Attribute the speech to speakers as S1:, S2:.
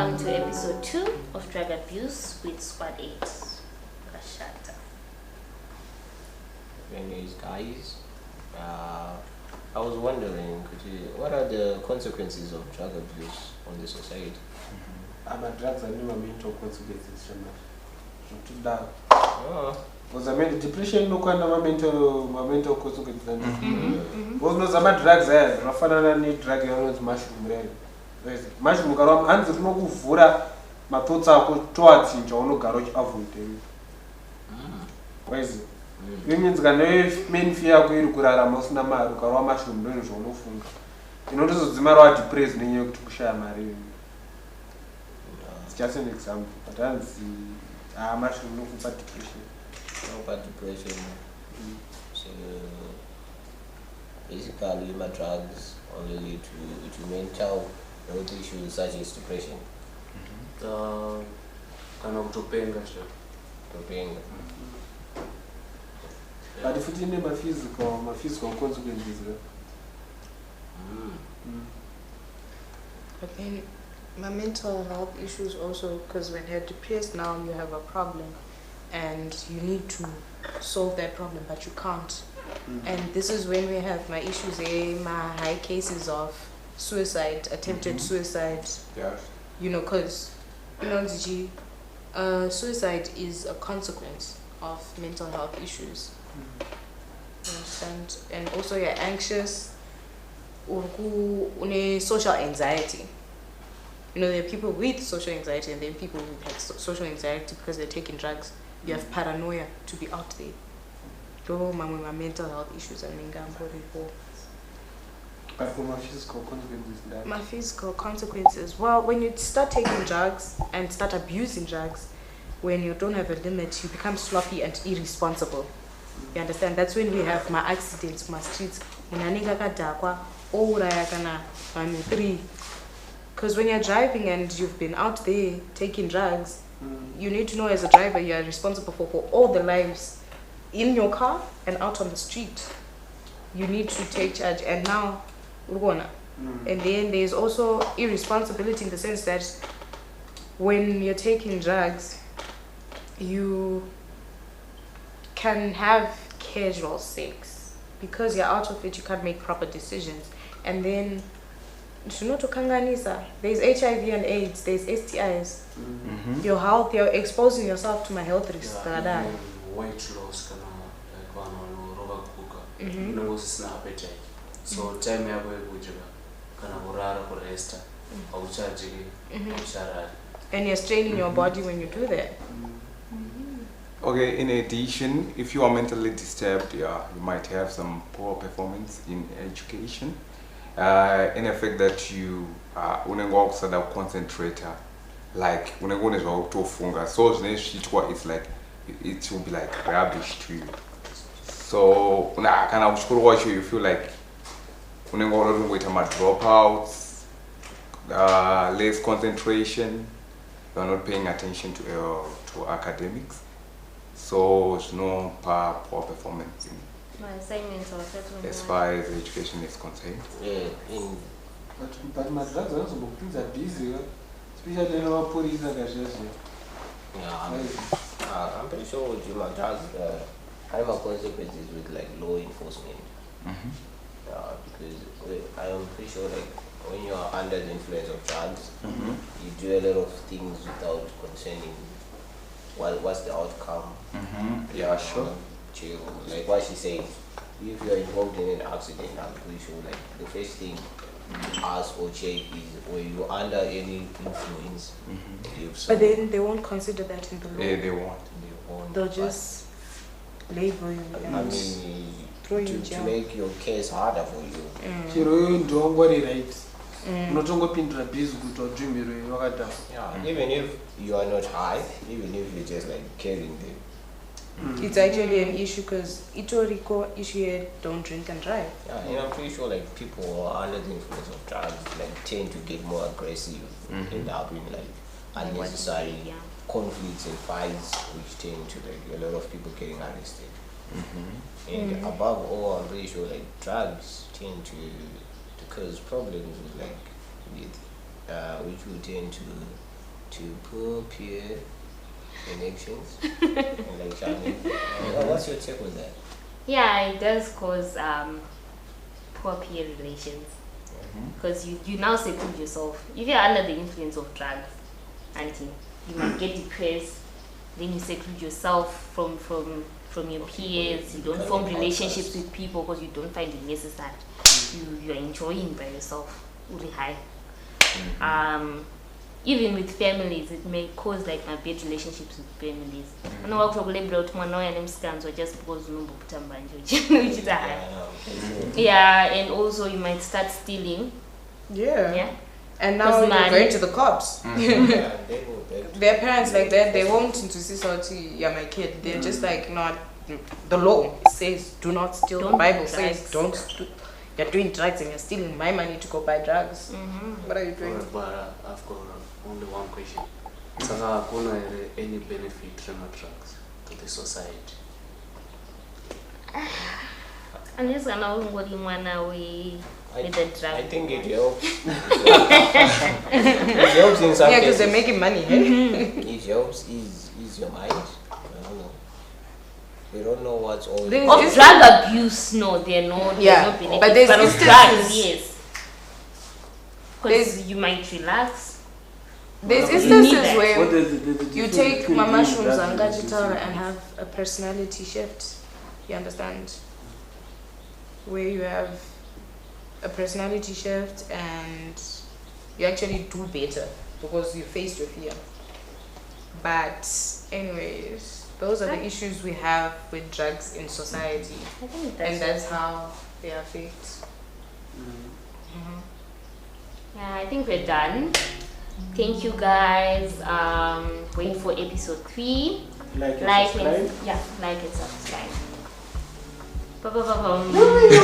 S1: Welcome to episode 2 of Drug Abuse with Squad 8. Kashata.
S2: Anyways, guys, I was wondering, what are the consequences of drug abuse on the society?
S3: Drugs are new mental consequences. Because I mean, depression no kind of mental consequences. Because no some drugs are rafana ni drug yaronzi mushroom rero. Mushroom karam hanzi kunokuvhura mathoughts ako towards chinja unogara uchiavoid. Waizi. Means kana main fear yako iri kurarama usina mari ukarwa mushroom ndo zvaunofunga. Inotozodzimara wa depressed nenyaya kuti kushaya mari. It's just an example, but mushroom no kupa depression.
S2: No bad depression. So basically, my drugs only lead to mental health issues such as depression.
S4: Kana kutopenga sha.
S2: Topenga.
S3: But if you need my physical consequences.
S5: But then my mental health issues also, because when you're depressed now you have a problem and you need to solve that problem but you can't. And this is when we have my issues, my high cases of suicide, attempted suicide.
S3: Yes.
S5: You know, because suicide is a consequence of mental health issues. You understand? And also you're anxious, social anxiety. You know, there are people with social anxiety and then people who have social anxiety because they're taking drugs. You have paranoia to be out there. My mental health issues are
S3: But for my physical consequences, that
S5: my physical consequences. Well, when you start taking drugs and start abusing drugs, when you don't have a limit, you become sloppy and irresponsible. You understand? That's when we have my accidents, my streets. Because when you're driving and you've been out there taking drugs, you need to know as a driver you are responsible for all the lives in your car and out on the street. You need to take charge. And now, and then there's also irresponsibility in the sense that when you're taking drugs, you can have casual sex. Because you're out of it, you can't make proper decisions. And then there's HIV and AIDS, there's STIs. Your health, you're exposing yourself to my health risks.
S4: Weight loss kana like vanhu kuka unongosisina appetite, so time yako yekudya kana kurara kuresta auchadyi aucharari,
S5: and you're straining your body when you do that.
S6: Okay, in addition, if you are mentally disturbed, you might have some poor performance in education. In effect that you unengo kusada concentrator, like unengo nezwa kutofunga, so it's like it will be like rubbish to you. So kana uchikuru wacho you feel like unengo kuita ma dropouts, less concentration, you are not paying attention to academics, so it's no poor performance in
S1: My assignments are settled.
S6: as far as education is concerned.
S2: Yeah,
S3: but my drugs are also busy, especially in our police.
S2: I'm pretty sure with my drugs, have consequences with like law enforcement. Because I am pretty sure like when you are under the influence of drugs, you do a lot of things without concerning what's the outcome.
S6: Yeah, sure.
S2: Like what she said, if you are involved in an accident, I'm pretty sure like the first thing you ask or check is when you're under any influence.
S5: But then they won't consider that in the law.
S6: Yeah, they won't.
S5: They'll just label you and
S2: I mean,
S5: throw you in
S2: to
S5: jail.
S2: make your case harder for you. Yeah, even if you are not high, even if you're just like carrying them.
S5: It's actually an issue because Itoriko issue here, don't drink and drive.
S2: Yeah, and I'm pretty sure like people who are under the influence of drugs like tend to get more aggressive, end up in like unnecessary conflicts and fights, which tend to like a lot of people getting arrested. And above all, I'm pretty sure like drugs tend to cause problems with like with which will tend to to poor peer connections and like jamming. What's your take with that?
S1: Yeah, it does cause poor peer relations. Because you now seclude yourself. If you're under the influence of drugs, auntie, you might get depressed. Then you seclude yourself from your peers. You don't form relationships with people because you don't find it necessary. You're enjoying by yourself. Really high. Even with families, it may cause like my bad relationships with families. I know what just because which is a high. Yeah, and also you might start stealing.
S5: Yeah. And now you're going to the cops. Their parents like that, they won't into society, yeah, my kid. They're just like, not the law says do not steal. The Bible says don't steal. You're doing drugs and you're stealing my money to go buy drugs. What are you doing?
S4: But I've got only one question. Saka kuna any benefit from drugs to the society?
S1: Unless I know what you want away with the drug.
S2: I think it helps. It helps in some
S5: Yeah, because
S2: cases.
S5: they're making money. Hey?
S2: It helps ease your mind. I don't know. We don't know what's all.
S1: Of drug abuse, no, they're not.
S5: Yeah,
S1: no benefits.
S5: but there's
S1: of
S5: instances-
S1: drugs, yes. Because you might relax.
S5: There's
S1: You need
S5: instances
S1: that.
S5: where
S3: What is
S5: you
S3: the difference
S5: take
S3: between
S5: my
S3: doing
S5: mushrooms
S3: drugs
S5: and
S3: and
S5: gajitara and have a personality shift. You understand? Where you have a personality shift and you actually do better because you faced your fear. But anyways, those are the issues we have with drugs in society,
S1: I think
S5: and that's how they affect.
S1: Yeah, I think we're done. Thank you guys. Wait for episode 3.
S3: Like and subscribe.
S1: Like and subscribe. Ba-ba-ba-bum.